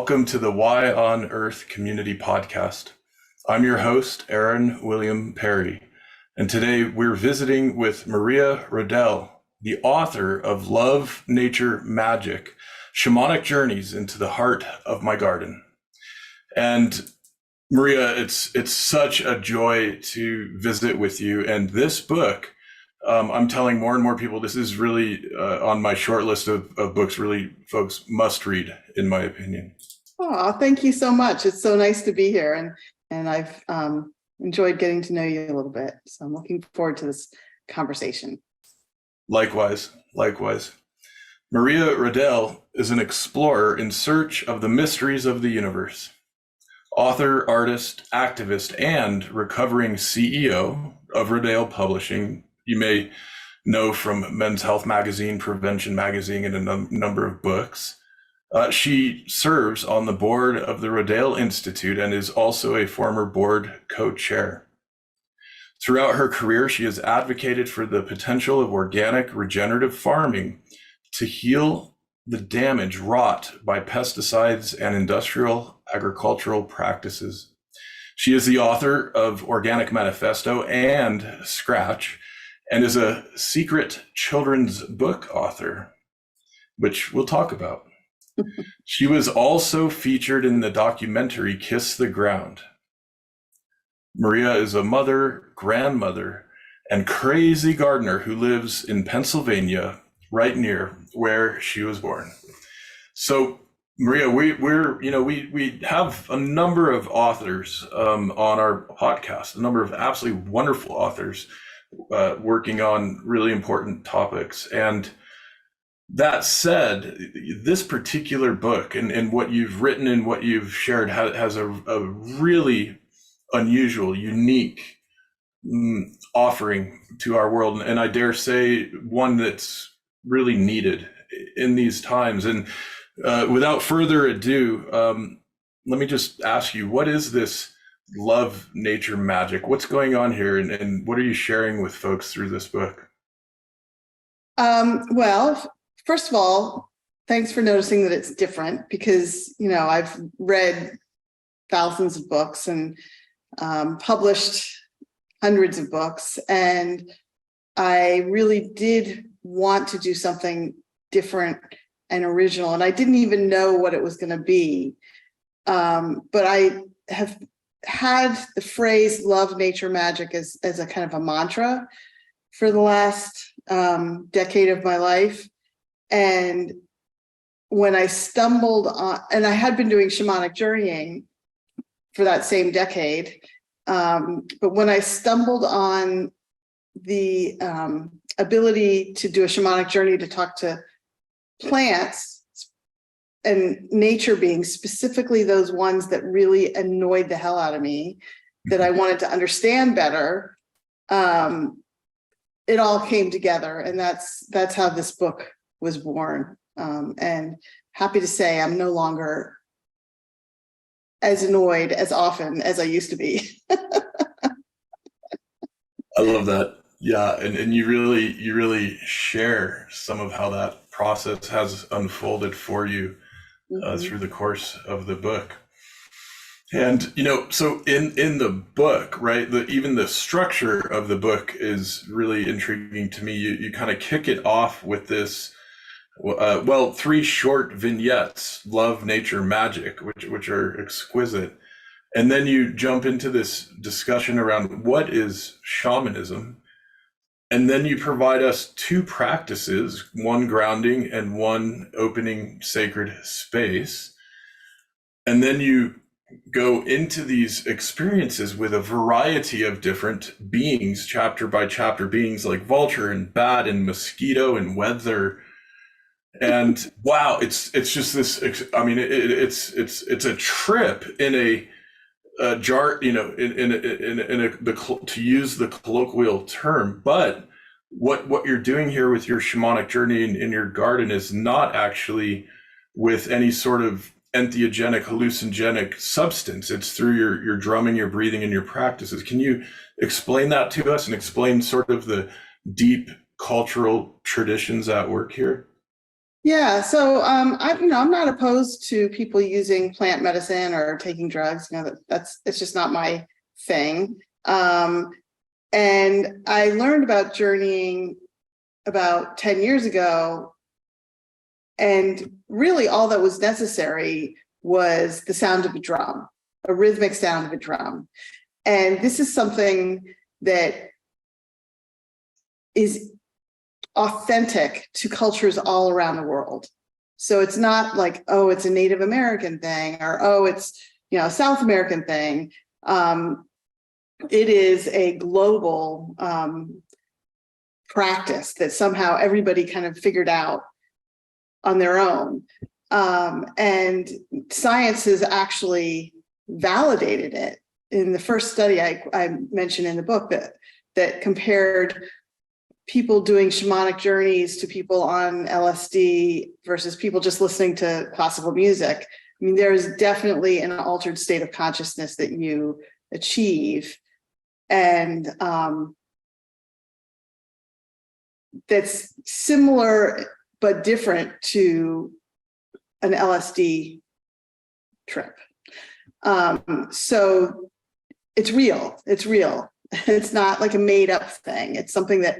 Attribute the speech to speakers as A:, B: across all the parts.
A: welcome to the Why on Earth Community Podcast. I'm your host, Aaron William Perry, and today we're visiting with Maria Rodale, the author of Love, Nature, Magic, Shamanic Journeys into the Heart of My Garden. And Maria, it's such a joy to visit with you. And this book, I'm telling more and more people, this is really on my short list of books really folks must read, in my opinion.
B: Oh, thank you so much. It's so nice to be here. And I've enjoyed getting to know you a little bit. So I'm looking forward to this conversation.
A: Likewise. Maria Rodale is an explorer in search of the mysteries of the universe. Author, artist, activist, and recovering CEO of Rodale Publishing. You may know from Men's Health Magazine, Prevention Magazine, and a number of books. She serves on the board of the Rodale Institute and is also a former board co-chair. Throughout her career, she has advocated for the potential of organic regenerative farming to heal the damage wrought by pesticides and industrial agricultural practices. She is the author of Organic Manifesto and Scratch, and is a secret children's book author, which we'll talk about. She was also featured in the documentary Kiss the Ground. Maria is a mother, grandmother, and crazy gardener who lives in Pennsylvania, right near where she was born. So, Maria, we have a number of authors on our podcast, a number of absolutely wonderful authors working on really important topics. And that said, this particular book and what you've written and what you've shared has a really unusual, unique offering to our world. And I dare say one that's really needed in these times. And without further ado, let me just ask you, what is this Love, Nature, Magic? What's going on here, and what are you sharing with folks through this book?
B: Well, first of all, thanks for noticing that it's different, because I've read thousands of books and published hundreds of books, and I really did want to do something different and original, and I didn't even know what it was going to be, but I have had the phrase love, nature, magic as a kind of a mantra for the last decade of my life. And when I stumbled on, and I had been doing shamanic journeying for that same decade, but when I stumbled on the ability to do a shamanic journey to talk to plants and nature beings, specifically those ones that really annoyed the hell out of me, that I wanted to understand better, it all came together. And that's how this book was born. And happy to say I'm no longer as annoyed as often as I used to be.
A: I love that. Yeah, and you really share some of how that process has unfolded for you through the course of the book. And so in the book, right, even the structure of the book is really intriguing to me. You kind of kick it off with this three short vignettes: love, nature, magic, which are exquisite. And then you jump into this discussion around what is shamanism. And then you provide us two practices, one grounding and one opening sacred space. And then you go into these experiences with a variety of different beings, chapter by chapter, beings like vulture and bat and mosquito and weather. And wow, it's just this, I mean, it's a trip in a jar, to use the colloquial term, but what you're doing here with your shamanic journey in your garden is not actually with any sort of entheogenic, hallucinogenic substance. It's through your drumming, your breathing, and your practices. Can you explain that to us and explain sort of the deep cultural traditions at work here?
B: Yeah, so I'm not opposed to people using plant medicine or taking drugs. It's just not my thing. And I learned about journeying about 10 years ago, and really all that was necessary was the sound of a drum, a rhythmic sound of a drum. And this is something that is authentic to cultures all around the world. So it's not like, oh, it's a Native American thing, or oh, it's a South American thing. It is a global practice that somehow everybody kind of figured out on their own. And science has actually validated it. In the first study I mentioned in the book that compared people doing shamanic journeys to people on LSD versus people just listening to classical music. I mean, there is definitely an altered state of consciousness that you achieve. And that's similar but different to an LSD trip. So it's real. It's real. It's not like a made up thing. It's something that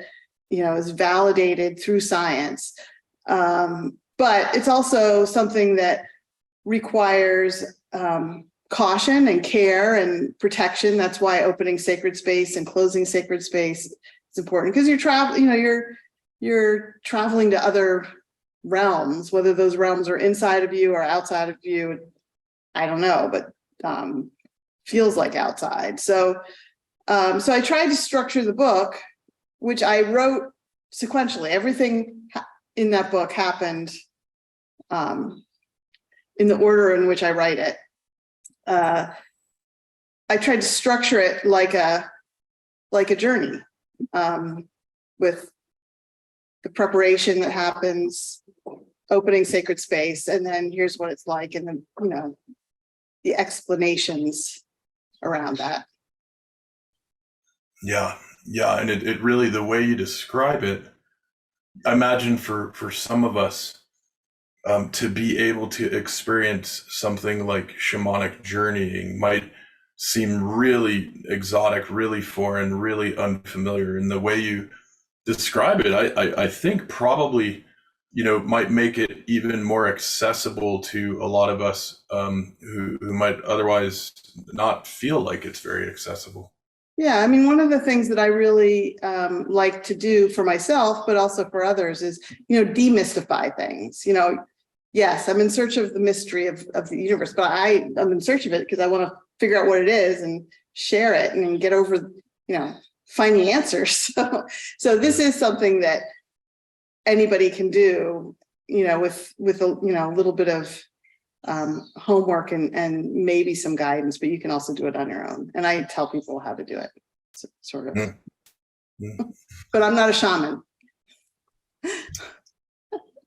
B: is validated through science. But it's also something that requires caution and care and protection. That's why opening sacred space and closing sacred space is important, because you're traveling to other realms, whether those realms are inside of you or outside of you. I don't know, but feels like outside. So I tried to structure the book, which I wrote sequentially. Everything in that book happened in the order in which I write it. I tried to structure it like a journey, with the preparation that happens, opening sacred space, and then here's what it's like, and then the explanations around that.
A: Yeah, and it really, the way you describe it, I imagine for some of us, to be able to experience something like shamanic journeying might seem really exotic, really foreign, really unfamiliar. And the way you describe it, I think probably, might make it even more accessible to a lot of us who might otherwise not feel like it's very accessible.
B: Yeah, I mean, one of the things that I really like to do for myself, but also for others, is, demystify things. Yes, I'm in search of the mystery of the universe, but I'm in search of it because I want to figure out what it is and share it and get over, find the answers. So this is something that anybody can do, with a little bit of homework and maybe some guidance, but you can also do it on your own. And I tell people how to do it, sort of. Mm-hmm. But I'm not a shaman.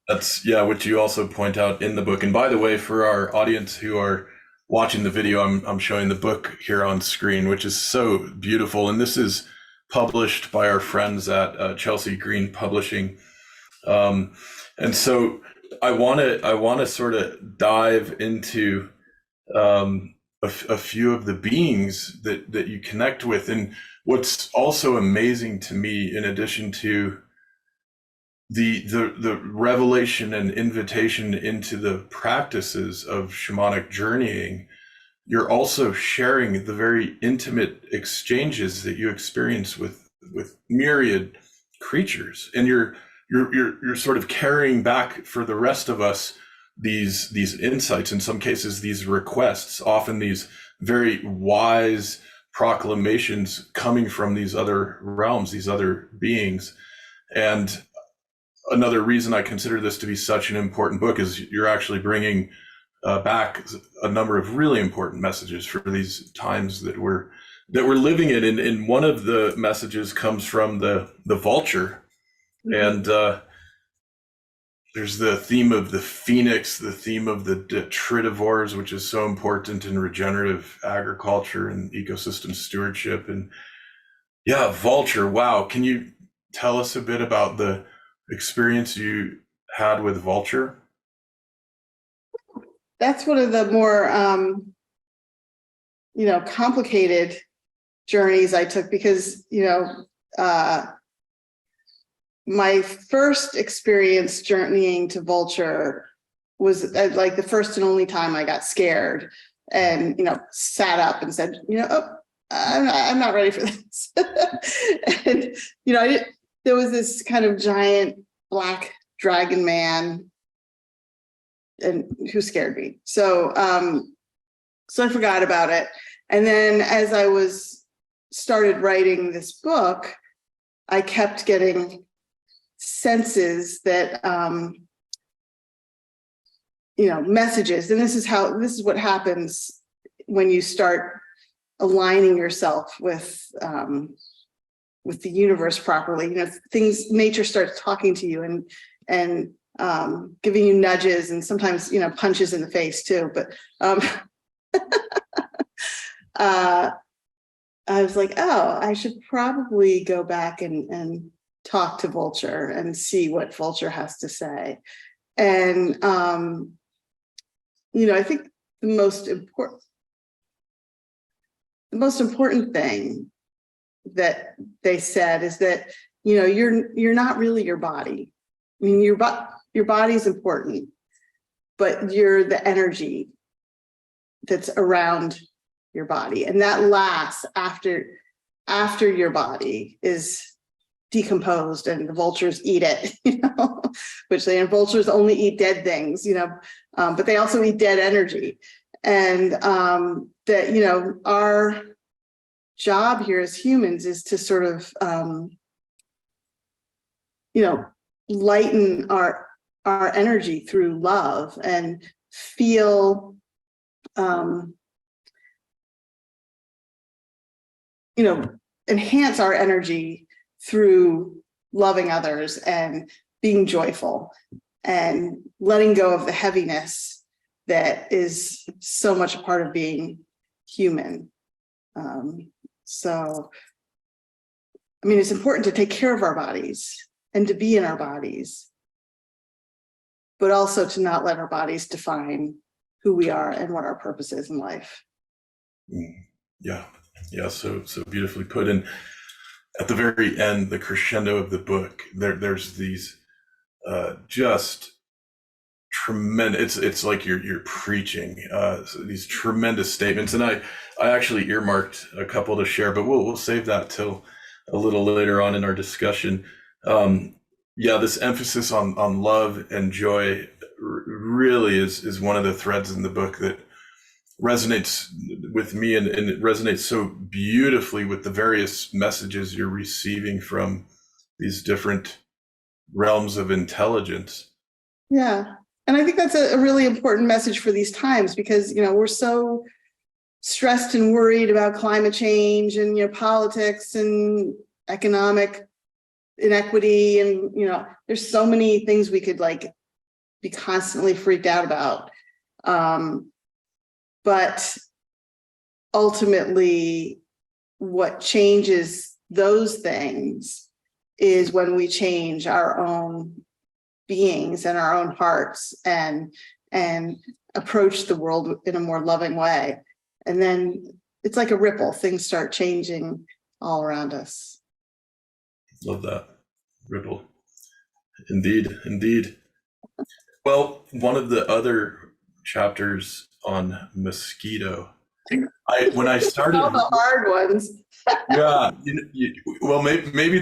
A: That's, what you also point out in the book. And by the way, for our audience who are watching the video, I'm showing the book here on screen, which is so beautiful. And this is published by our friends at Chelsea Green Publishing. And so I want to sort of dive into a few of the beings that you connect with. And what's also amazing to me, in addition to the revelation and invitation into the practices of shamanic journeying, you're also sharing the very intimate exchanges that you experience with myriad creatures, and you're sort of carrying back for the rest of us these insights, in some cases these requests, often these very wise proclamations coming from these other realms, these other beings. And another reason I consider this to be such an important book is you're actually bringing back a number of really important messages for these times that we're living in. And one of the messages comes from the vulture. Mm-hmm. And there's the theme of the phoenix, the theme of the detritivores, which is so important in regenerative agriculture and ecosystem stewardship. And vulture. Wow. Can you tell us a bit about the experience you had with vulture?
B: That's one of the more, complicated journeys I took because, my first experience journeying to vulture was like the first and only time I got scared and, sat up and said, I'm not ready for this. And, there was this kind of giant black dragon man and who scared me. So I forgot about it. And then as I started writing this book, I kept getting senses that, messages. And this is what happens when you start aligning yourself with the universe properly. Nature starts talking to you and giving you nudges and sometimes, punches in the face too. But I was like, oh, I should probably go back and talk to vulture and see what vulture has to say. And, I think the most important thing that they said is that, you're not really your body. I mean, your body is important, but you're the energy that's around your body, and that lasts after your body is decomposed and the vultures eat it, and vultures only eat dead things, but they also eat dead energy. And that, our job here as humans is to sort of, lighten our energy through love and feel, enhance our energy through loving others and being joyful and letting go of the heaviness that is so much a part of being human. So, it's important to take care of our bodies and to be in our bodies, but also to not let our bodies define who we are and what our purpose is in life.
A: Yeah, so beautifully put. And at the very end, the crescendo of the book, there's these just tremendous. It's like you're preaching these tremendous statements, and I actually earmarked a couple to share, but we'll save that till a little later on in our discussion. This emphasis on love and joy really is one of the threads in the book that resonates with me, and it resonates so beautifully with the various messages you're receiving from these different realms of intelligence.
B: Yeah. And I think that's a really important message for these times because, we're so stressed and worried about climate change and, politics and economic inequity. And, there's so many things we could be constantly freaked out about. But ultimately, what changes those things is when we change our own beings and our own hearts and approach the world in a more loving way. And then it's like a ripple. Things start changing all around us.
A: Love that. Ripple. Indeed. Well, one of the other chapters on mosquito, when I started
B: all the hard ones.
A: Yeah, well, maybe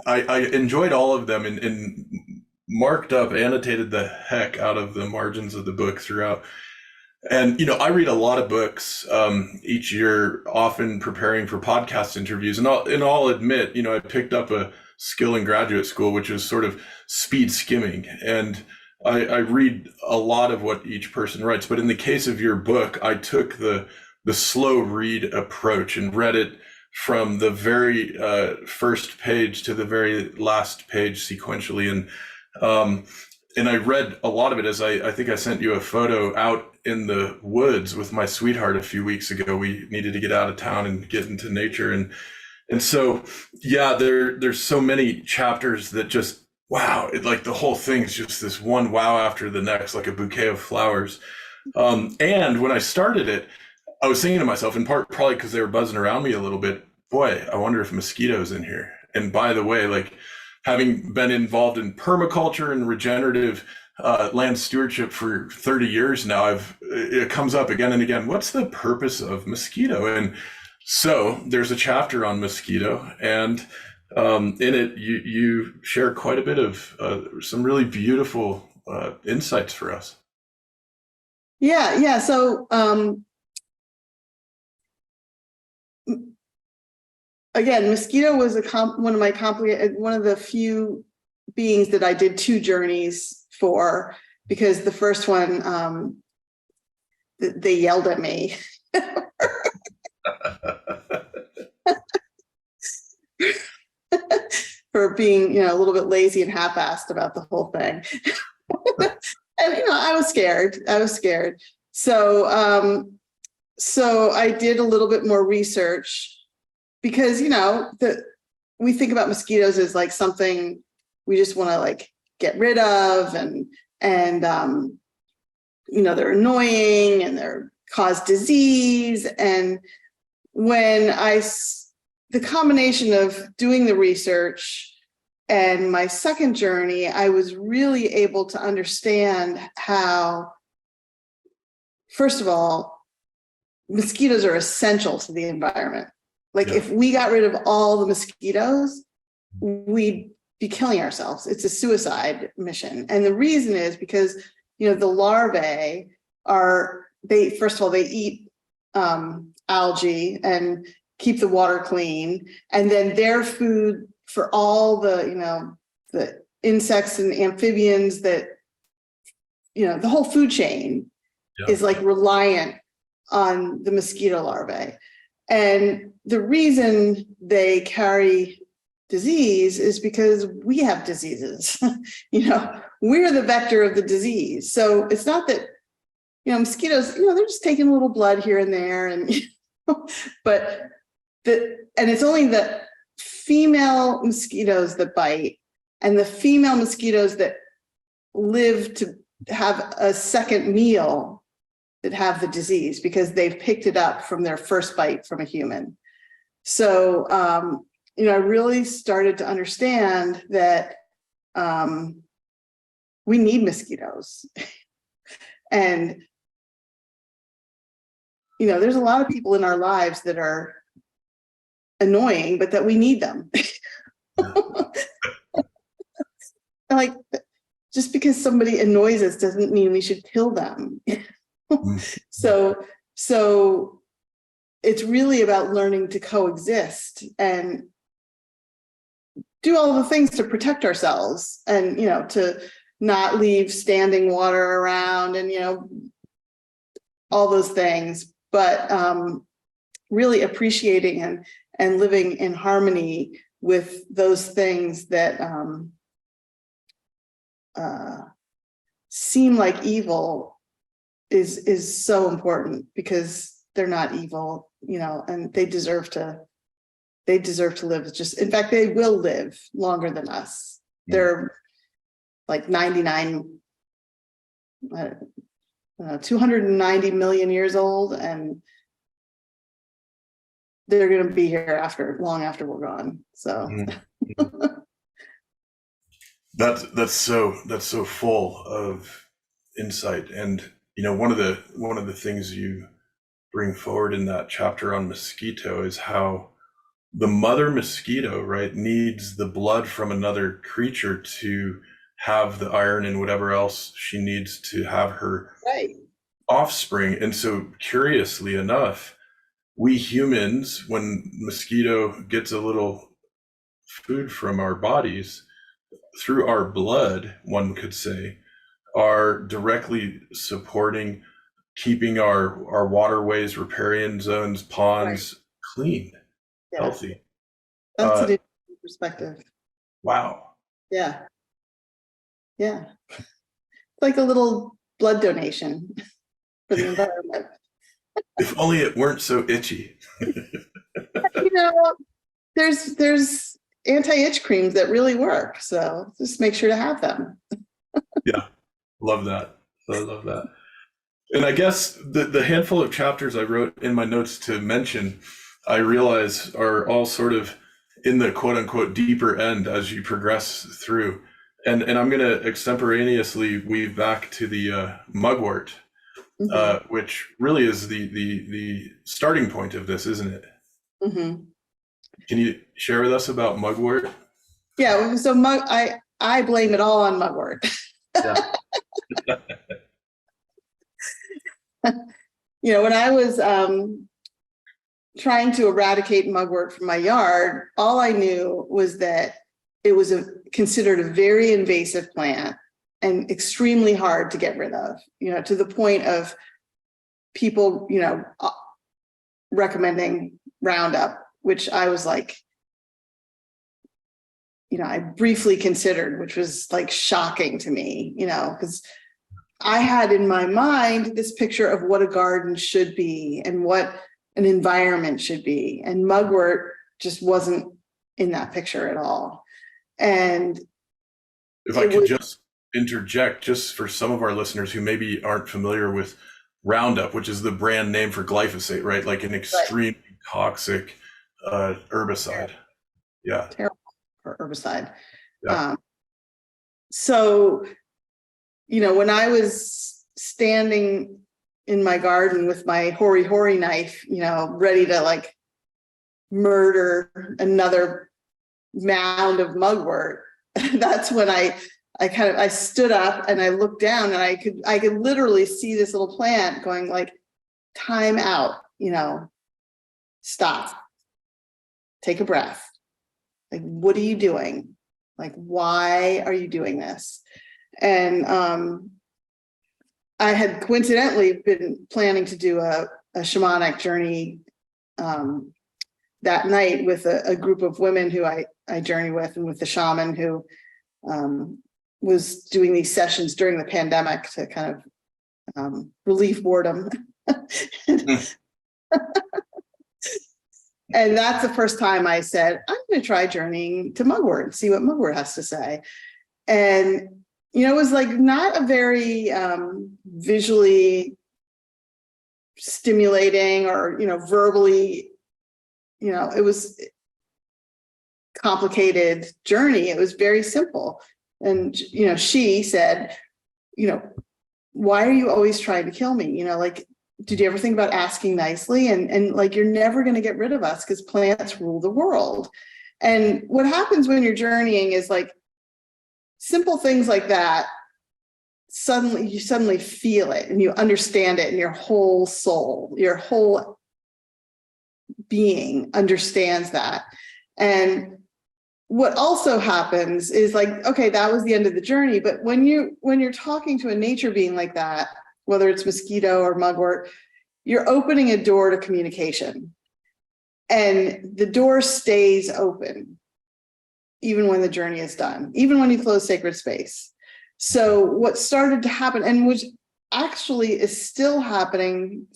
A: I enjoyed all of them and marked up, annotated the heck out of the margins of the book throughout. And I read a lot of books each year, often preparing for podcast interviews, and I'll admit, I picked up a skill in graduate school, which is sort of speed skimming, and I read a lot of what each person writes. But in the case of your book, I took the slow read approach and read it from the very first page to the very last page sequentially. And I read a lot of it as I think I sent you a photo out in the woods with my sweetheart a few weeks ago. We needed to get out of town and get into nature. And so, yeah, there's so many chapters that just wow, like the whole thing is just this one wow after the next, like a bouquet of flowers. And when I started it, I was thinking to myself, in part probably because they were buzzing around me a little bit, boy, I wonder if mosquitoes in here. And by the way, like having been involved in permaculture and regenerative land stewardship for 30 years now, it comes up again and again. What's the purpose of mosquito? And so there's a chapter on mosquito, and in it you share quite a bit of some really beautiful insights for us.
B: Yeah. So again, mosquito was one of the few beings that I did 2 journeys for, because the first one, they yelled at me. For being, a little bit lazy and half-assed about the whole thing. And, I was scared. So, so I did a little bit more research, because, we think about mosquitoes as like something we just want to like get rid of, and they're annoying and they're cause disease. And when the combination of doing the research and my second journey, I was really able to understand how, first of all, mosquitoes are essential to the environment. Like, if we got rid of all the mosquitoes, we'd be killing ourselves. It's a suicide mission. And the reason is because, the larvae first of all, they eat algae and keep the water clean. And then their food for all the, the insects and amphibians that, the whole food chain is like reliant on the mosquito larvae. And the reason they carry disease is because we have diseases. We're the vector of the disease. So it's not that, mosquitoes, they're just taking a little blood here and there, and but and it's only the female mosquitoes that bite, and the female mosquitoes that live to have a second meal that have the disease, because they've picked it up from their first bite from a human. So, I really started to understand that we need mosquitoes. And, there's a lot of people in our lives that are annoying, but that we need them. Like, just because somebody annoys us doesn't mean we should kill them. So it's really about learning to coexist and do all the things to protect ourselves, and, to not leave standing water around, and, all those things, but really appreciating and living in harmony with those things that seem like evil is so important, because they're not evil, and they deserve to live. Just, in fact, they will live longer than us. They're like 290 million years old, and they're going to be here long after we're gone. So
A: that's so full of insight. And one of the things you bring forward in that chapter on mosquito is how the mother mosquito, right, needs the blood from another creature to have the iron and whatever else she needs to have her offspring. And so, curiously enough, we humans, when mosquito gets a little food from our bodies, through our blood, one could say, are directly supporting keeping our waterways, riparian zones, ponds clean, healthy.
B: That's an interesting perspective.
A: Wow.
B: Yeah. It's like a little blood donation for the environment.
A: If only it weren't so itchy.
B: There's anti-itch creams that really work. So just make sure to have them.
A: Yeah, love that. I love that. And I guess the handful of chapters I wrote in my notes to mention, I realize are all sort of in the quote unquote deeper end as you progress through. And I'm going to extemporaneously weave back to the mugwort, which really is the starting point of this, isn't it?
B: Mm-hmm.
A: Can you share with us about mugwort?
B: Yeah, so I blame it all on mugwort.
A: Yeah.
B: When I was trying to eradicate mugwort from my yard, all I knew was that it was considered a very invasive plant and extremely hard to get rid of, to the point of people, recommending Roundup, which I was like, I briefly considered, which was like shocking to me, because I had in my mind this picture of what a garden should be and what an environment should be. And mugwort just wasn't in that picture at all. And
A: if I could just interject, just for some of our listeners who maybe aren't familiar with Roundup, which is the brand name for glyphosate, right? Like an extremely toxic herbicide. Yeah.
B: Terrible for herbicide.
A: Yeah.
B: So, when I was standing in my garden with my hoary knife, ready to like murder another mound of mugwort, that's when I stood up and I looked down and I could literally see this little plant going like, time out, stop, take a breath. Like, what are you doing? Like, why are you doing this? And I had coincidentally been planning to do a shamanic journey that night with a group of women who I journey with, and with the shaman who was doing these sessions during the pandemic to kind of relieve boredom. And that's the first time I said, I'm going to try journeying to mugwort and see what mugwort has to say. And, it was like not a very visually stimulating or, verbally, it was complicated journey. It was very simple. And, she said, why are you always trying to kill me? Like, did you ever think about asking nicely? And like, you're never going to get rid of us because plants rule the world. And what happens when you're journeying is like simple things like that. You suddenly feel it and you understand it, and your whole soul, your whole being understands that. And what also happens is like, okay, that was the end of the journey. But when you're talking to a nature being like that, whether it's mosquito or mugwort, you're opening a door to communication. And the door stays open, even when the journey is done, even when you close sacred space. So what started to happen, and which actually is still happening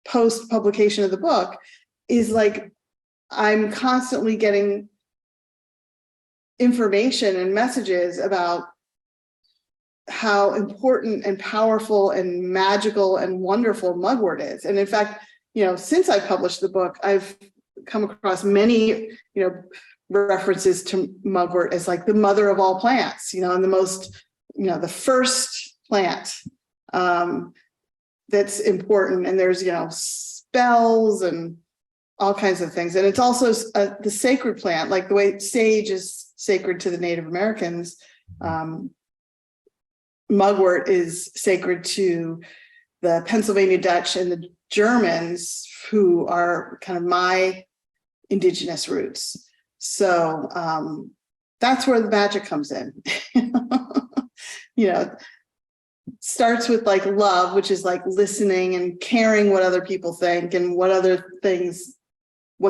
B: post publication of the book, is like, I'm constantly getting information and messages about how important and powerful and magical and wonderful mugwort is. And in fact, since I published the book, I've come across many, references to mugwort as like the mother of all plants, and the most, the first plant that's important. And there's, spells and all kinds of things. And it's also the sacred plant, like the way sage is sacred to the Native Americans. Mugwort is sacred to the Pennsylvania Dutch and the Germans, who are kind of my indigenous roots. So that's where the magic comes in. Starts with like love, which is like listening and caring what other people think and what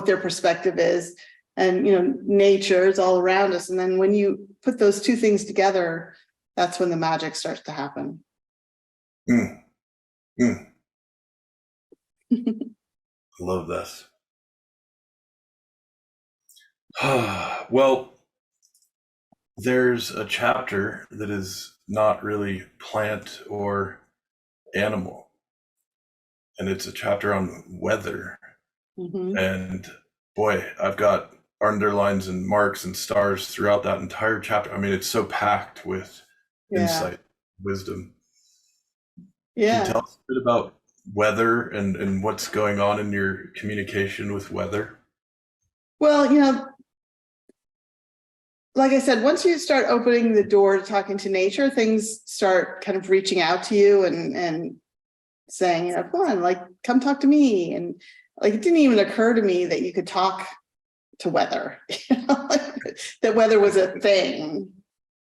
B: their perspective is. And, nature is all around us. And then when you put those two things together, that's when the magic starts to happen.
A: I love this. Well, there's a chapter that is not really plant or animal, and it's a chapter on weather.
B: Mhm.
A: And boy, I've got underlines and marks and stars throughout that entire chapter. I mean, it's so packed with
B: Yeah.
A: insight, wisdom. Can you tell
B: Yeah.
A: us a bit about weather and what's going on in your communication with weather?
B: Well, like I said, once you start opening the door to talking to nature, things start kind of reaching out to you and saying, come on, like, come talk to me. And like, it didn't even occur to me that you could talk to weather, that weather was a thing,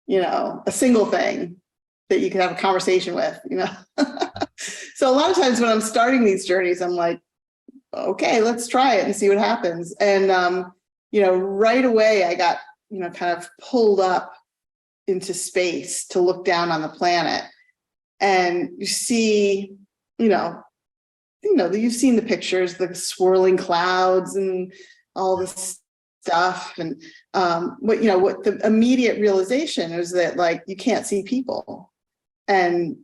B: a single thing that you could have a conversation with. So a lot of times when I'm starting these journeys, I'm like, okay, let's try it and see what happens. And, right away I got, kind of pulled up into space to look down on the planet. And you see, you've seen the pictures, the swirling clouds and all this stuff. And what the immediate realization is that, like, you can't see people. And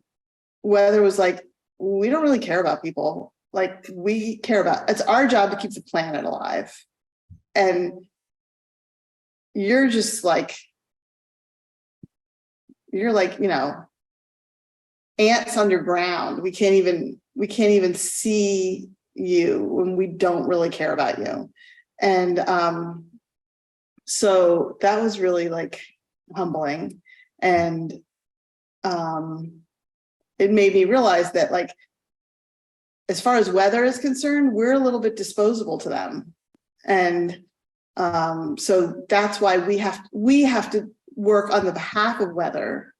B: weather was like, we don't really care about people. Like, we care about, it's our job to keep the planet alive. And you're just like, ants underground. We can't even see you when we don't really care about you. And so that was really, like, humbling. And it made me realize that, like, as far as weather is concerned, we're a little bit disposable to them. And so that's why we have to work on the behalf of weather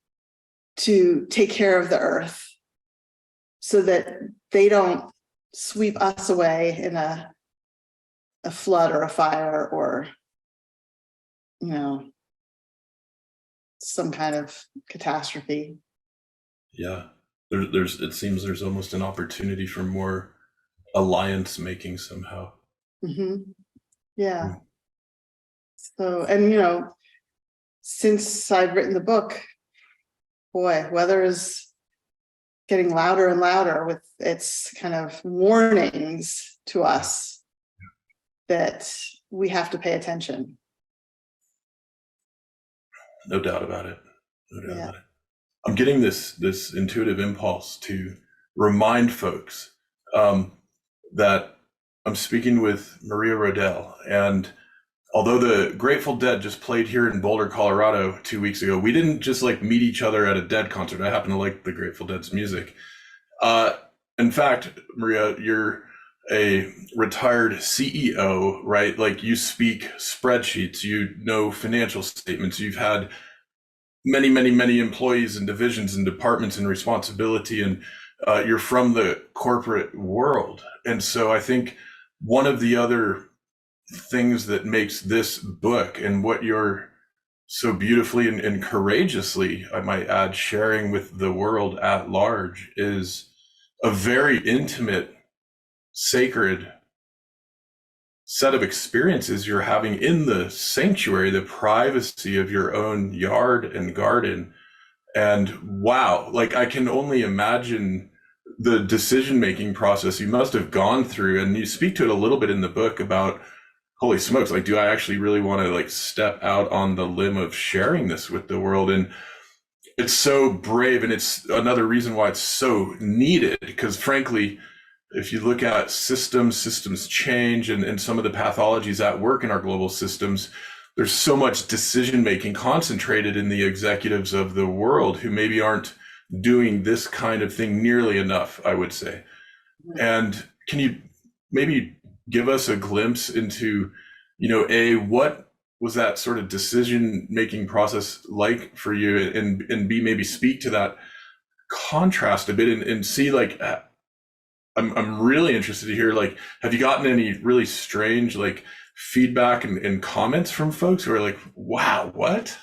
B: to take care of the earth so that they don't sweep us away in a flood or a fire or, some kind of catastrophe.
A: Yeah, there's it seems there's almost an opportunity for more alliance making somehow.
B: Mm-hmm. Yeah.
A: Mm.
B: So, and, since I've written the book, boy, weather is getting louder and louder with its kind of warnings to us that we have to pay attention.
A: No doubt about it. No doubt
B: Yeah.
A: about it. I'm getting this intuitive impulse to remind folks that I'm speaking with Maria Rodale, and although the Grateful Dead just played here in Boulder, Colorado 2 weeks ago, we didn't just like meet each other at a Dead concert. I happen to like the Grateful Dead's music. Uh, in fact, Maria, you're a retired CEO, right? Like, you speak spreadsheets, you know financial statements, you've had many employees and divisions and departments and responsibility, and you're from the corporate world. And so I think one of the other things that makes this book and what you're so beautifully and courageously, I might add, sharing with the world at large is a very intimate, sacred set of experiences you're having in the sanctuary, the privacy of your own yard and garden. And wow, like, I can only imagine the decision making process you must have gone through. And you speak to it a little bit in the book about, holy smokes, like, do I actually really want to, like, step out on the limb of sharing this with the world? And it's so brave, and it's another reason why it's so needed, because frankly, if you look at systems change, and some of the pathologies at work in our global systems, there's so much decision making concentrated in the executives of the world who maybe aren't doing this kind of thing nearly enough, I would say. And can you maybe give us a glimpse into, what was that sort of decision making process like for you, and B, maybe speak to that contrast a bit, and see, like, I'm really interested to hear, like, have you gotten any really strange, like, feedback and comments from folks who are like, wow, what?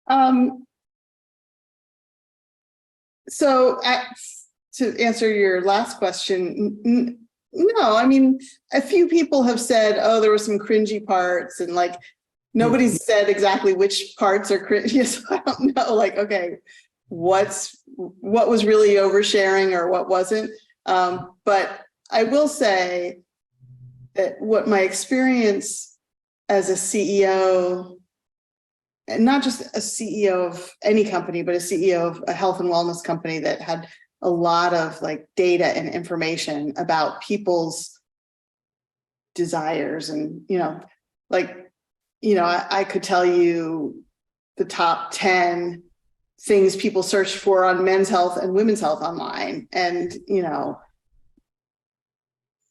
B: Um, so to answer your last question, No, I mean, a few people have said, oh, there were some cringy parts, and like nobody's said exactly which parts are cringy. So I don't know, like, okay, what was really oversharing or what wasn't. But I will say that what my experience as a CEO, and not just a CEO of any company, but a CEO of a health and wellness company that had a lot of like data and information about people's desires. And, like, I could tell you the top 10 things people search for on men's health and women's health online. And,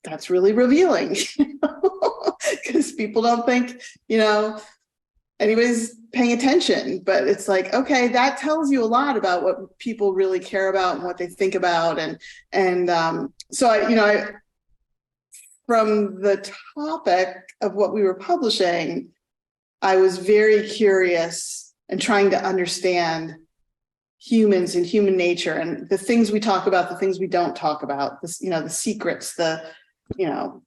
B: that's really revealing because people don't think, anybody's paying attention, but it's like, okay, that tells you a lot about what people really care about and what they think about. So I from the topic of what we were publishing, I was very curious and trying to understand humans and human nature and the things we talk about, the things we don't talk about, this, the secrets,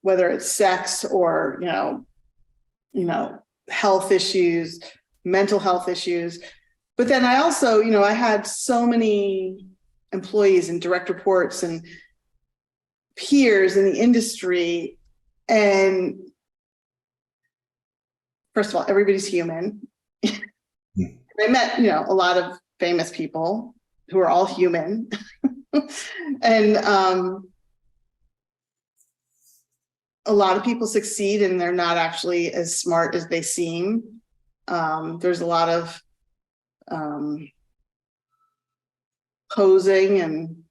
B: whether it's sex or, health issues, mental health issues. But then I also, I had so many employees and direct reports and peers in the industry. And first of all, everybody's human. I met, a lot of famous people who are all human. And a lot of people succeed and they're not actually as smart as they seem. There's a lot of posing and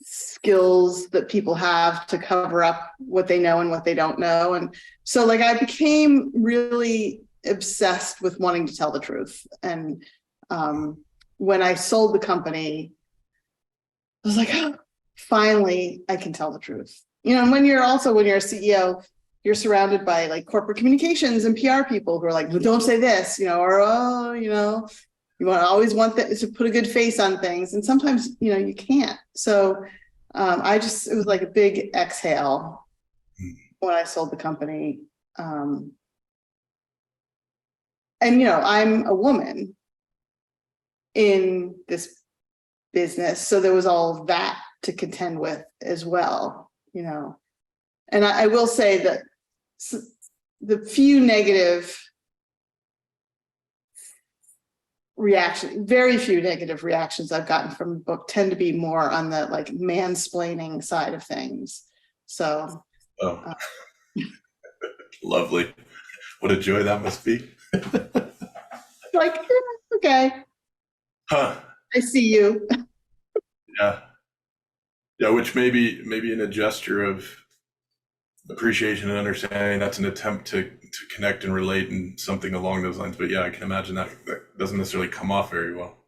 B: skills that people have to cover up what they know and what they don't know. And so like I became really obsessed with wanting to tell the truth. And when I sold the company, I was like, oh, finally I can tell the truth. And when you're a CEO, you're surrounded by like corporate communications and PR people who are like, well, don't say this, or, oh, you always want to put a good face on things. And sometimes, you can't. So it was like a big exhale when I sold the company. And, I'm a woman in this business. So there was all of that to contend with as well, And I will say that the few negative very few negative reactions I've gotten from the book tend to be more on the like mansplaining side of things. So,
A: Lovely. What a joy that must be.
B: Like, okay.
A: Huh.
B: I see you.
A: Yeah. Yeah, which maybe in a gesture of appreciation and understanding, that's an attempt to connect and relate and something along those lines. But yeah, I can imagine that doesn't necessarily come off very well.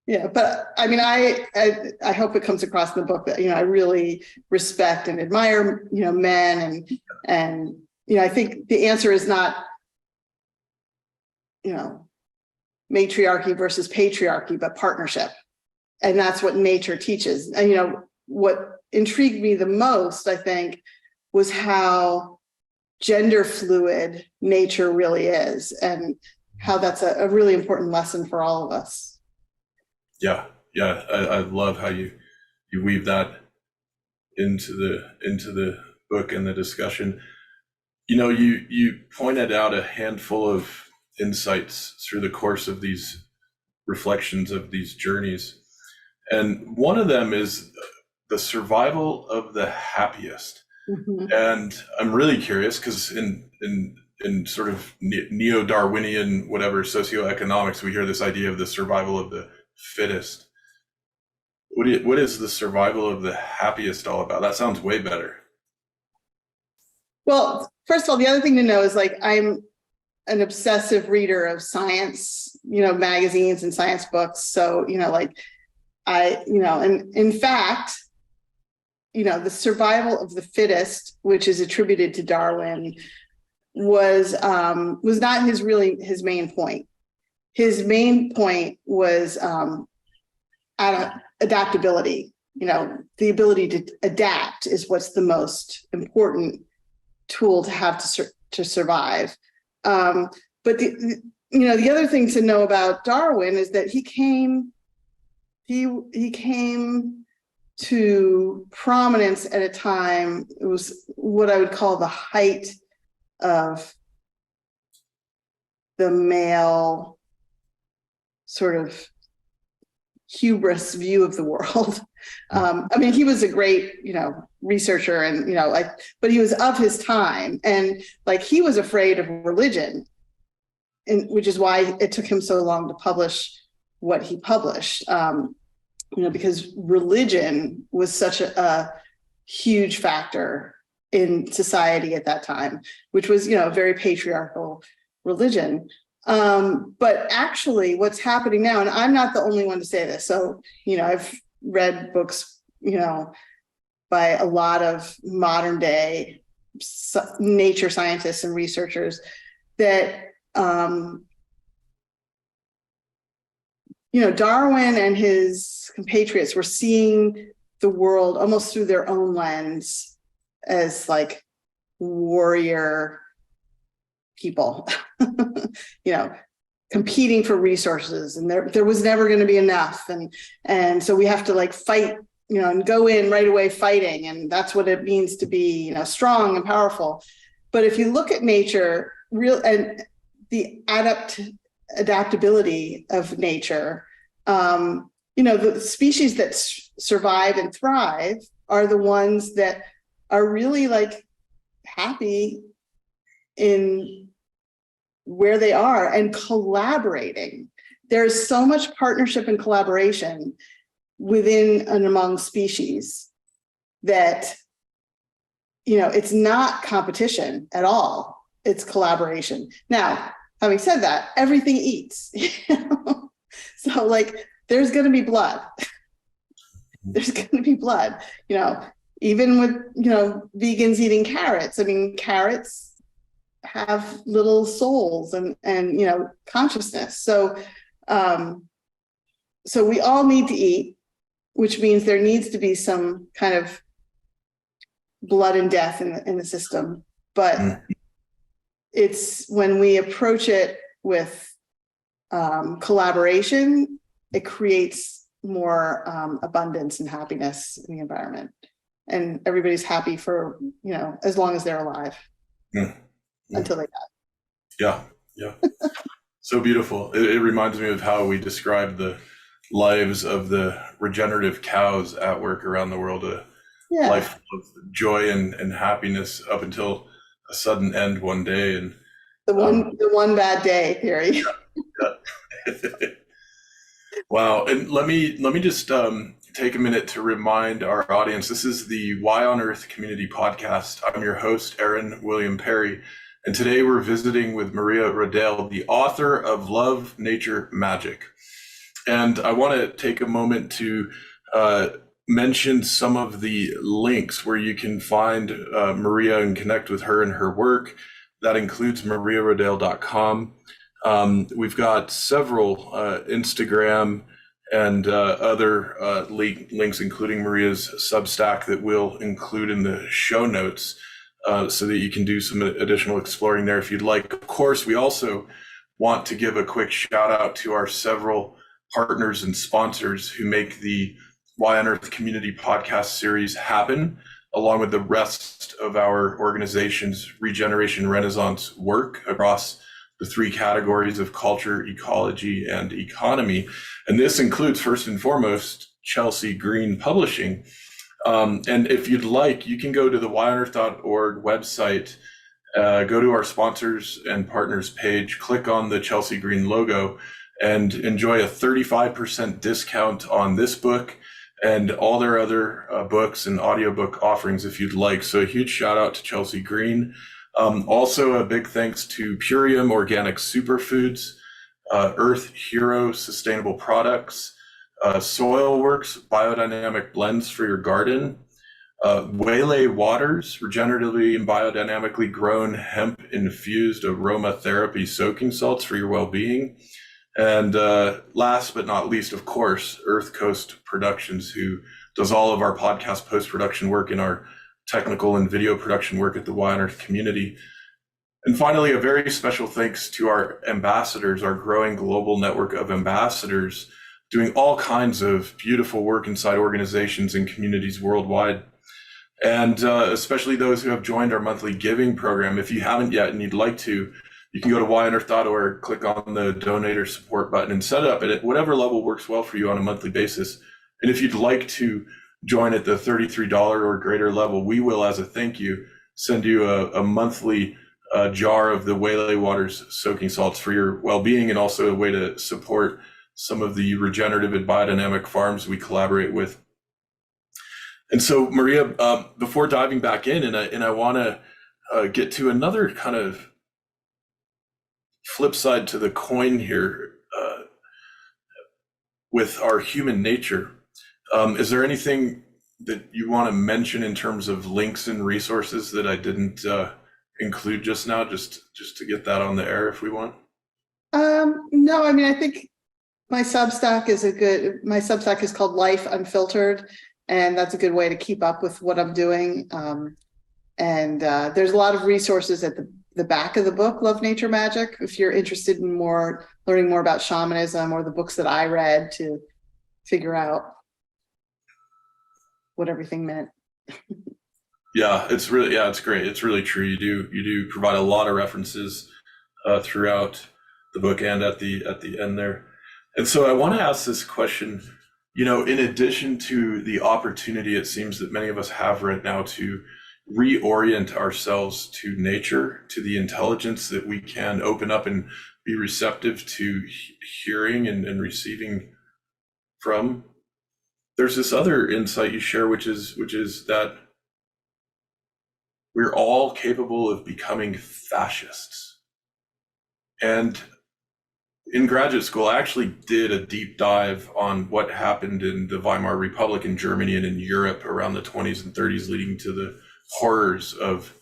B: Yeah, but I mean, I hope it comes across in the book that, I really respect and admire, men and, I think the answer is not, matriarchy versus patriarchy, but partnership. And that's what nature teaches. And, what intrigued me the most, I think, was how gender fluid nature really is and how that's a really important lesson for all of us.
A: Yeah. I love how you weave that into the book and the discussion. You pointed out a handful of insights through the course of these reflections of these journeys. And one of them is the survival of the happiest. Mm-hmm. And I'm really curious because in sort of neo-Darwinian, whatever, socioeconomics, we hear this idea of the survival of the fittest. What is the survival of the happiest all about? That sounds way better.
B: Well, first of all, the other thing to know is like I'm an obsessive reader of science, magazines and science books. So, and in fact, the survival of the fittest, which is attributed to Darwin, was not his main point. His main point was adaptability. the ability to adapt is what's the most important tool to have to survive. But the other thing to know about Darwin is that he came to prominence at a time, it was what I would call the height of the male sort of hubris view of the world. He was a great, researcher and, but he was of his time, and he was afraid of religion, and which is why it took him so long to publish what he published, because religion was such a huge factor in society at that time, which was, a very patriarchal religion. But actually what's happening now, and I'm not the only one to say this. So, I've read books, by a lot of modern day nature scientists and researchers that, Darwin and his compatriots were seeing the world almost through their own lens as warrior people, competing for resources, and there was never going to be enough, and so we have to fight, and go in right away fighting, and that's what it means to be, strong and powerful. But if you look at nature, and the adaptability of nature, the species that survive and thrive are the ones that are really happy in where they are and collaborating. There's so much partnership and collaboration within and among species that, it's not competition at all. It's collaboration. Now, having said that, everything eats. So there's going to be blood. There's going to be blood, even with, vegans eating carrots. Carrots have little souls and consciousness. So we all need to eat, which means there needs to be some kind of blood and death in the system. But it's when we approach it with collaboration, it creates more abundance and happiness in the environment, and everybody's happy for as long as they're alive. Until they die.
A: Yeah. So beautiful. It reminds me of how we describe the lives of the regenerative cows at work around the world, a life of joy and happiness up until a sudden end one day. And
B: the one bad day theory.
A: Yeah. Wow. And let me just take a minute to remind our audience, this is the Why on Earth Community Podcast. I'm your host, Aaron William Perry. And today we're visiting with Maria Rodale, the author of Love, Nature, Magic. And I want to take a moment to mention some of the links where you can find Maria and connect with her and her work. That includes mariarodale.com. We've got several Instagram and other links, including Maria's Substack, that we'll include in the show notes. So that you can do some additional exploring there if you'd like. Of course, we also want to give a quick shout out to our several partners and sponsors who make the Why on Earth Community Podcast series happen, along with the rest of our organization's regeneration renaissance work across the three categories of culture, ecology, and economy. And this includes, first and foremost, Chelsea Green Publishing. And if you'd like, you can go to the whyonearth.org website, go to our sponsors and partners page, click on the Chelsea Green logo, and enjoy a 35% discount on this book and all their other books and audiobook offerings if you'd like. So a huge shout out to Chelsea Green. Also a big thanks to Purium Organic Superfoods, Earth Hero Sustainable Products, Soilworks Biodynamic Blends for your garden, Waylay Waters, regeneratively and biodynamically grown hemp-infused aromatherapy soaking salts for your well-being, and last but not least, of course, Earth Coast Productions, who does all of our podcast post-production work and our technical and video production work at the Y on Earth community. And finally, a very special thanks to our ambassadors, our growing global network of ambassadors doing all kinds of beautiful work inside organizations and communities worldwide. And especially those who have joined our monthly giving program. If you haven't yet and you'd like to, you can go to yonearth.org, click on the donator support button and set up at whatever level works well for you on a monthly basis. And if you'd like to join at the $33 or greater level, we will, as a thank you, send you a monthly jar of the Waylay Waters soaking salts for your well-being, and also a way to support some of the regenerative and biodynamic farms we collaborate with. And so, Maria, before diving back in, and I want to get to another kind of flip side to the coin here with our human nature. Is there anything that you want to mention in terms of links and resources that I didn't include just now, just to get that on the air if we want?
B: No, I mean, I think my Substack is called Life Unfiltered, and that's a good way to keep up with what I'm doing. And there's a lot of resources at the back of the book, Love, Nature, Magic, if you're interested in learning more about shamanism, or the books that I read to figure out what everything meant.
A: Yeah, it's great. It's really true. You do provide a lot of references throughout the book and at the end there. And so I want to ask this question, in addition to the opportunity it seems that many of us have right now to reorient ourselves to nature, to the intelligence that we can open up and be receptive to hearing and receiving from, there's this other insight you share, which is that we're all capable of becoming fascists. And in graduate school, I actually did a deep dive on what happened in the Weimar Republic in Germany and in Europe around the 20s and 30s, leading to the horrors of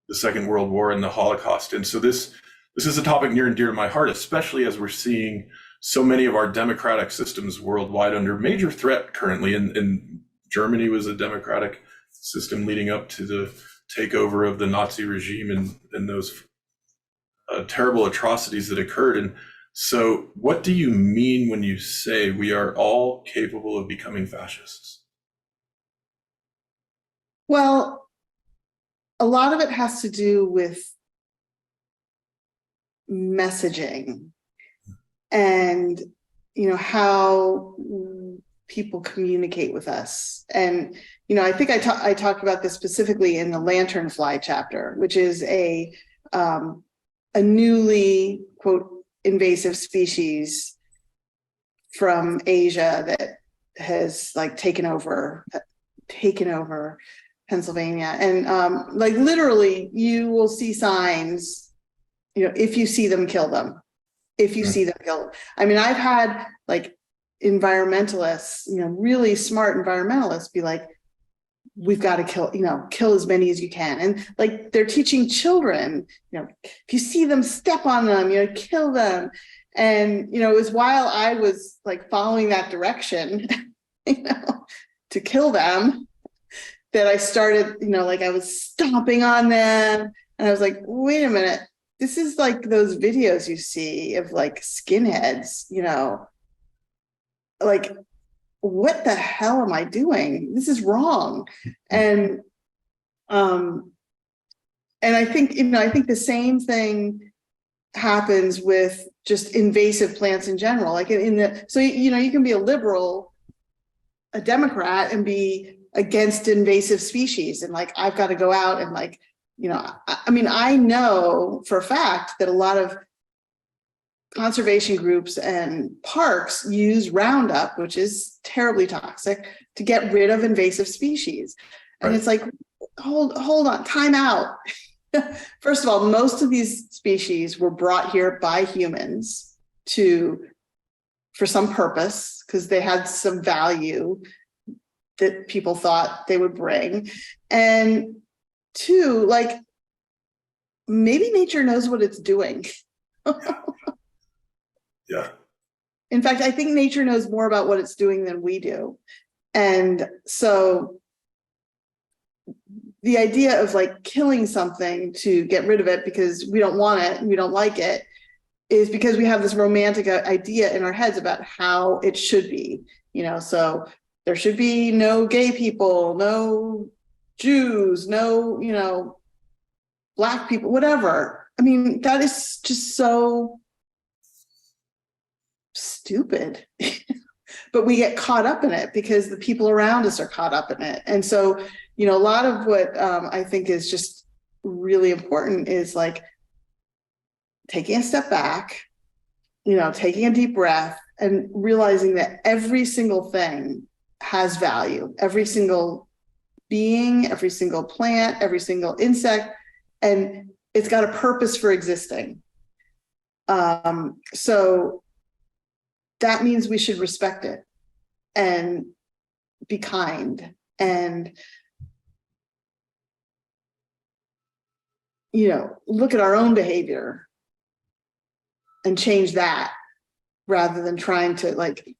A: the Second World War and the Holocaust. And so this is a topic near and dear to my heart, especially as we're seeing so many of our democratic systems worldwide under major threat currently. And Germany was a democratic system leading up to the takeover of the Nazi regime and those terrible atrocities that occurred. And so what do you mean when you say we are all capable of becoming fascists?
B: Well, a lot of it has to do with messaging and, how people communicate with us. And, I think I talked about this specifically in the lanternfly chapter, which is a newly, quote, invasive species from Asia that has taken over Pennsylvania. And literally you will see signs, if you see them, kill them. If you see them, kill them. I mean, I've had environmentalists, really smart environmentalists be like, we've got to kill as many as you can. And they're teaching children, if you see them, step on them, kill them. And, it was while I was following that direction, to kill them, that I started, I was stomping on them, and I was like, wait a minute, this is those videos you see of skinheads, what the hell am I doing? This is wrong. And I think, I think the same thing happens with just invasive plants in general. So you can be a liberal, a Democrat, and be against invasive species. And I've got to go out and I know for a fact that a lot of conservation groups and parks use Roundup, which is terribly toxic, to get rid of invasive species. And It's hold on, time out. First of all, most of these species were brought here by humans for some purpose, because they had some value that people thought they would bring. And two, maybe nature knows what it's doing.
A: Yeah.
B: In fact, I think nature knows more about what it's doing than we do. And so the idea of like killing something to get rid of it because we don't want it and we don't like it is because we have this romantic idea in our heads about how it should be, so there should be no gay people, no Jews, no, Black people, whatever. I mean, that is just so stupid. But we get caught up in it because the people around us are caught up in it. And so, a lot of what I think is just really important is like taking a step back, taking a deep breath and realizing that every single thing has value, every single being, every single plant, every single insect, and it's got a purpose for existing. So that means we should respect it and be kind and, look at our own behavior and change that rather than trying to like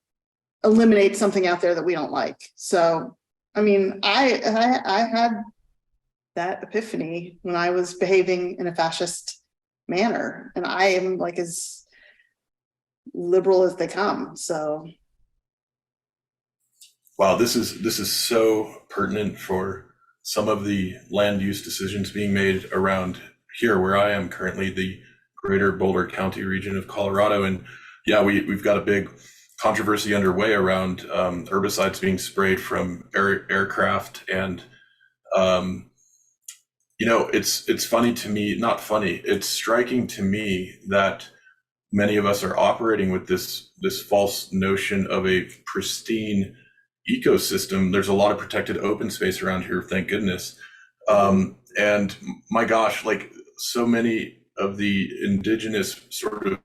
B: eliminate something out there that we don't like. So, I mean, I had that epiphany when I was behaving in a fascist manner, and I am like as liberal as they come. So,
A: wow, this is so pertinent for some of the land use decisions being made around here where I am currently, the greater Boulder County region of Colorado. And yeah, we've got a big controversy underway around herbicides being sprayed from aircraft. And, it's funny to me, not funny, it's striking to me that many of us are operating with this false notion of a pristine ecosystem. There's a lot of protected open space around here, thank goodness. And my gosh, like so many of the indigenous sort of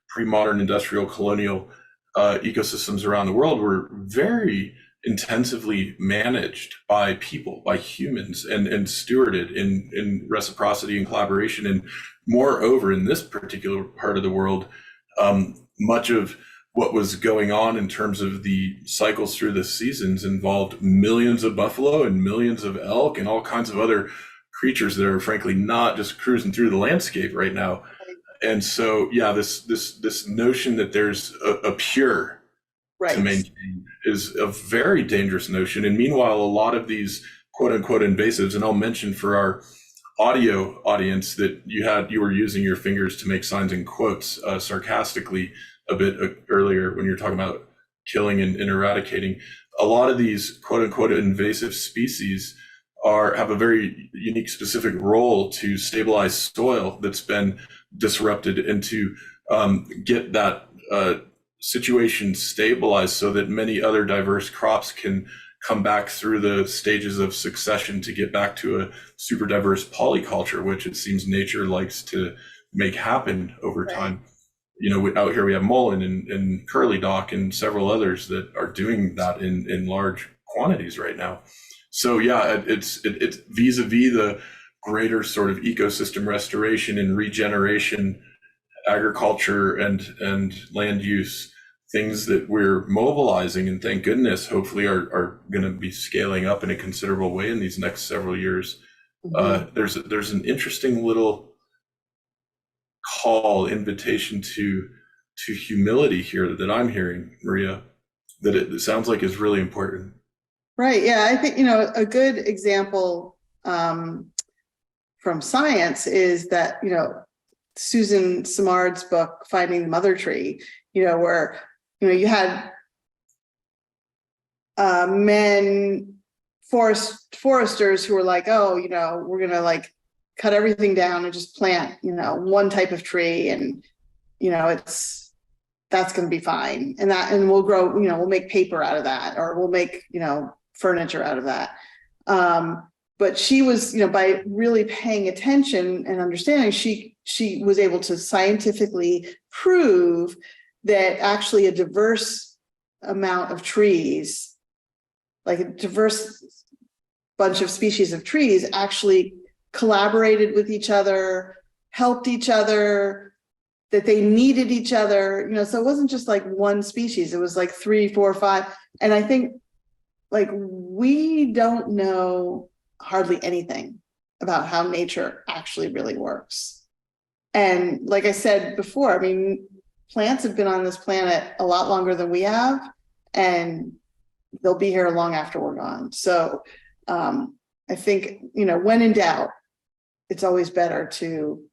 A: pre-modern industrial colonial ecosystems around the world were very intensively managed by people, by humans, and stewarded in reciprocity and collaboration. And moreover, in this particular part of the world, much of what was going on in terms of the cycles through the seasons involved millions of buffalo and millions of elk and all kinds of other creatures that are frankly not just cruising through the landscape right now. And so, yeah, this notion that there's a pure to maintain is a very dangerous notion. And meanwhile, a lot of these quote unquote invasives, and I'll mention for our audio audience that you were using your fingers to make signs and quotes sarcastically a bit earlier when you're talking about killing and eradicating. A lot of these quote unquote invasive species have a very unique specific role to stabilize soil that's been disrupted and to get that situation stabilized so that many other diverse crops can come back through the stages of succession to get back to a super diverse polyculture, which it seems nature likes to make happen over time. Out here we have mullein and curly dock and several others that are doing that in large quantities right now. So yeah, it's vis-a-vis the greater sort of ecosystem restoration and regeneration, agriculture and land use, things that we're mobilizing, and thank goodness, hopefully are going to be scaling up in a considerable way in these next several years. Mm-hmm. There's an interesting little invitation to humility here that I'm hearing, Maria, that it sounds like is really important.
B: Right. Yeah, I think a good example from science is that Susan Simard's book Finding the Mother Tree, where you had foresters who were like, oh, we're gonna like cut everything down and just plant one type of tree, and that's going to be fine, and we'll grow, we'll make paper out of that, or we'll make furniture out of that. But she was, by really paying attention and understanding, she was able to scientifically prove that actually a diverse amount of trees, like a diverse bunch of species of trees, actually collaborated with each other, helped each other, that they needed each other, so it wasn't just like one species, it was like 3, 4, 5. And I think like we don't know hardly anything about how nature actually really works. And like I said before, I mean, plants have been on this planet a lot longer than we have, and they'll be here long after we're gone. So I think, you know, when in doubt, it's always better to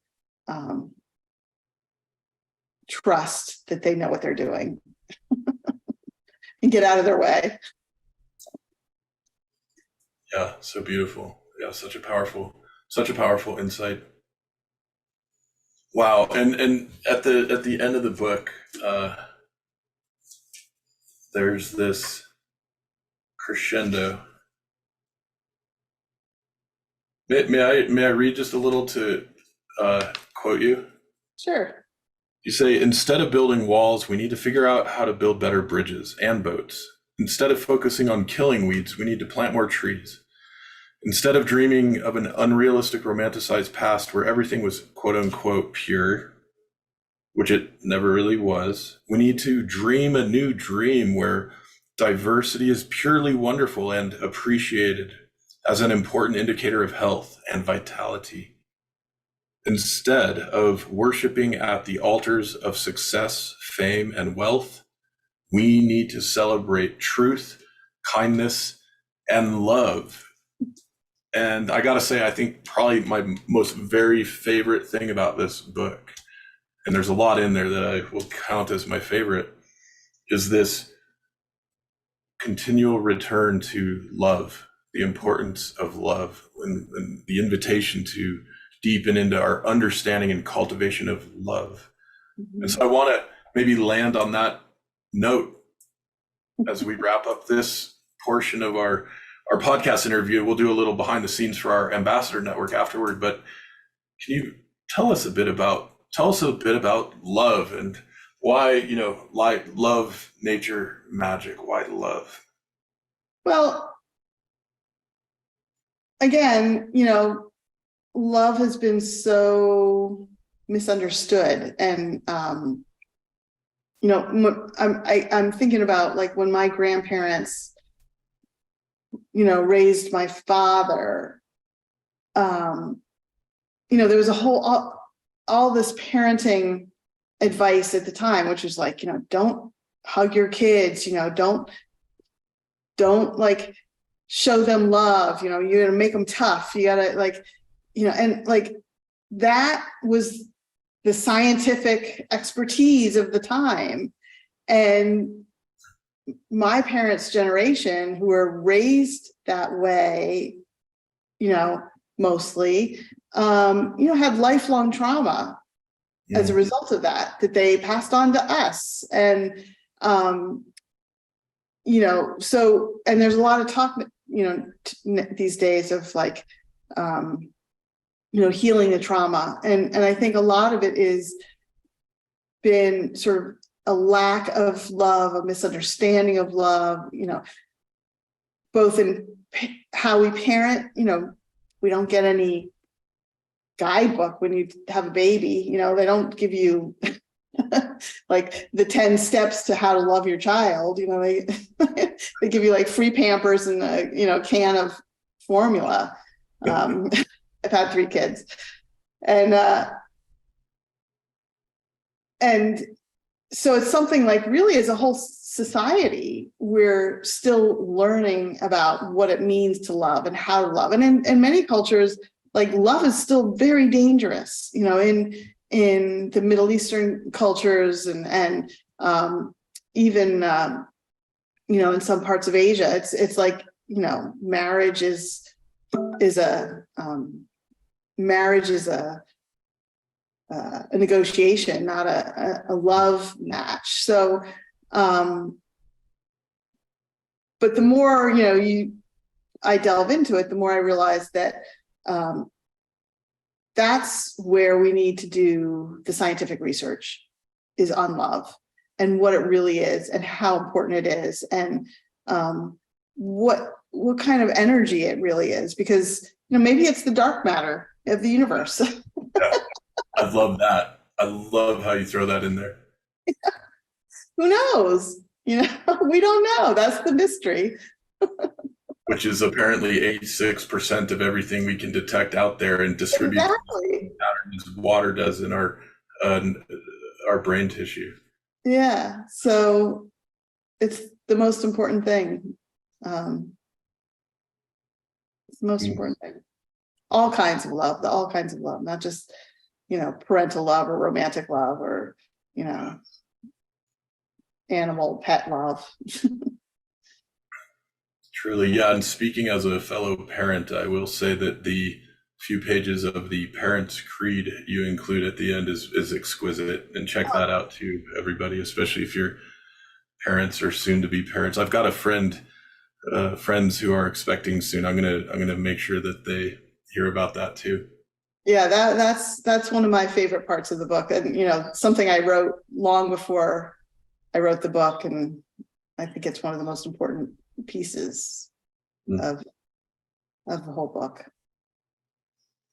B: trust that they know what they're doing and get out of their way.
A: Yeah, so beautiful. Yeah, such a powerful insight. Wow. And at the end of the book, there's this crescendo. May I read just a little to quote you?
B: Sure.
A: You say, instead of building walls, we need to figure out how to build better bridges and boats. Instead of focusing on killing weeds, we need to plant more trees. Instead of dreaming of an unrealistic, romanticized past where everything was quote unquote pure, which it never really was, we need to dream a new dream where diversity is purely wonderful and appreciated as an important indicator of health and vitality. Instead of worshiping at the altars of success, fame, and wealth, we need to celebrate truth, kindness, and love. And I gotta say, I think probably my most very favorite thing about this book, and there's a lot in there that I will count as my favorite, is this continual return to love, the importance of love, and the invitation to deepen into our understanding and cultivation of love. And so I want to maybe land on that note as we wrap up this portion of our podcast interview. We'll do a little behind the scenes for our ambassador network afterward, but can you tell us a bit about love and why, you know, like love, nature, magic, why love?
B: Well, again, you know, love has been so misunderstood. And, you know, I'm thinking about like when my grandparents, you know, raised my father, you know, there was a whole, all this parenting advice at the time, which was like, you know, don't hug your kids, you know, don't like show them love, you know, you're gonna make them tough. You gotta like, you know, and like that was the scientific expertise of the time. And my parents' generation, who were raised that way, you know, mostly, you know, had lifelong trauma as a result of that they passed on to us. And, you know, so, and there's a lot of talk, you know, these days of like, you know, healing the trauma. And I think a lot of it is been sort of a lack of love, a misunderstanding of love, you know, both in how we parent. You know, we don't get any guidebook when you have a baby, you know, they don't give you like the 10 steps to how to love your child. You know, they give you like free Pampers and a, you know, can of formula. I've had 3 kids, and so it's something like really as a whole society, we're still learning about what it means to love and how to love. And in many cultures, like love is still very dangerous, you know, in the Middle Eastern cultures and even, you know, in some parts of Asia, it's like, you know, marriage is a negotiation, not a love match. So, but the more, you know, I delve into it, the more I realize that that's where we need to do the scientific research, is on love and what it really is and how important it is, and what kind of energy it really is, because, you know, maybe it's the dark matter of the universe.
A: Yeah, I love that. I love how you throw that in there.
B: Who knows? You know, we don't know. That's the mystery.
A: which is apparently 86% of everything we can detect out there and distribute
B: Exactly.
A: patterns as water does in uh, our brain tissue.
B: Yeah. So it's the most important thing. It's the most important thing. All kinds of love, not just, parental love or romantic love or, animal pet love.
A: Truly, yeah. And speaking as a fellow parent, I will say that the few pages of the Parents' Creed you include at the end is exquisite. And check that out too, everybody, especially if you're parents or soon to be parents. I've got a friends who are expecting soon. I'm gonna make sure that they hear about that too.
B: Yeah, that's one of my favorite parts of the book, and something I wrote long before I wrote the book, and I think it's one of the most important pieces of the whole book.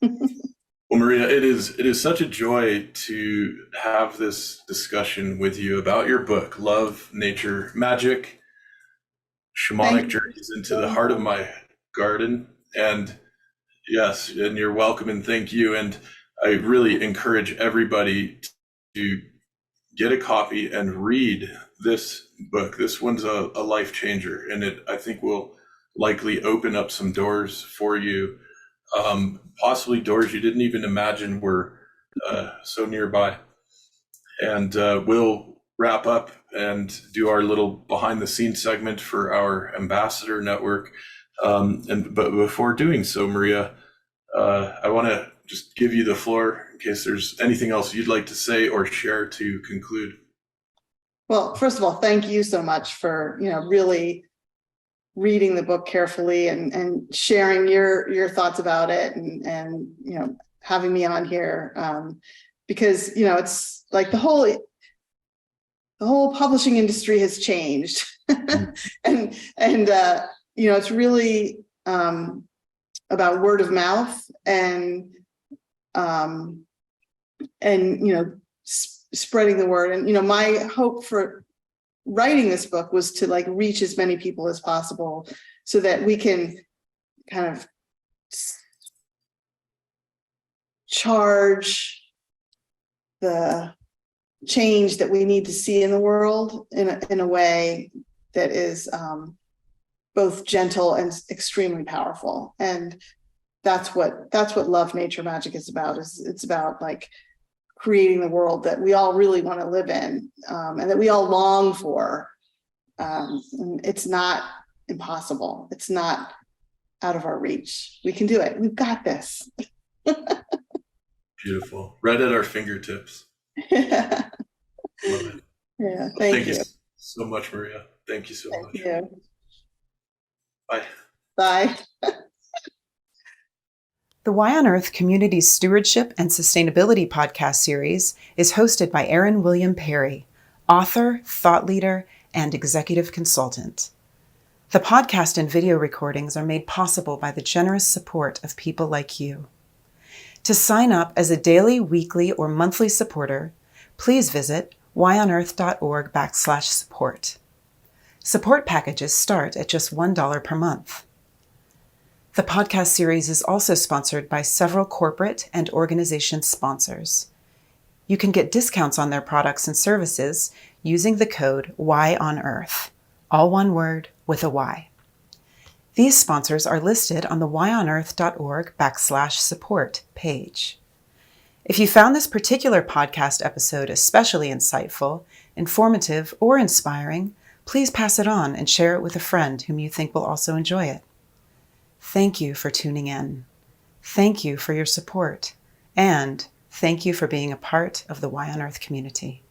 A: Well, Maria, it is such a joy to have this discussion with you about your book, Love, Nature, Magic, Shamanic
B: Thank
A: Journeys into the
B: you.
A: Heart of My Garden. And yes, and you're welcome and thank you. And I really encourage everybody to get a copy and read this book. This one's a life changer, and it, I think, will likely open up some doors for you, possibly doors you didn't even imagine were so nearby. And we'll wrap up and do our little behind the scenes segment for our ambassador network. But before doing so, Maria, I want to just give you the floor in case there's anything else you'd like to say or share to conclude.
B: Well, first of all, thank you so much for really reading the book carefully and sharing your thoughts about it, and having me on here, because it's like the whole publishing industry has changed. and it's really about word of mouth and spreading the word. And my hope for writing this book was to reach as many people as possible, so that we can kind of charge the change that we need to see in the world in a way that is both gentle and extremely powerful. And that's what Love, Nature, Magic is about. It's about creating the world that we all really want to live in, and that we all long for. And it's not impossible. It's not out of our reach. We can do it. We've got this.
A: Beautiful. Right at our fingertips.
B: Yeah.
A: Love it.
B: Yeah. Thank you
A: so much, Maria. Thank you so much.
B: You.
A: Bye.
B: Bye.
C: The Why on Earth Community Stewardship and Sustainability podcast series is hosted by Aaron William Perry, author, thought leader, and executive consultant. The podcast and video recordings are made possible by the generous support of people like you. To sign up as a daily, weekly, or monthly supporter, please visit whyonearth.org/support. Support packages start at just $1 per month. The podcast series is also sponsored by several corporate and organization sponsors. You can get discounts on their products and services using the code WHYONEARTH, all one word with a Y. These sponsors are listed on the whyonearth.org/support page. If you found this particular podcast episode especially insightful, informative, or inspiring, please pass it on and share it with a friend whom you think will also enjoy it. Thank you for tuning in. Thank you for your support. And thank you for being a part of the Why on Earth community.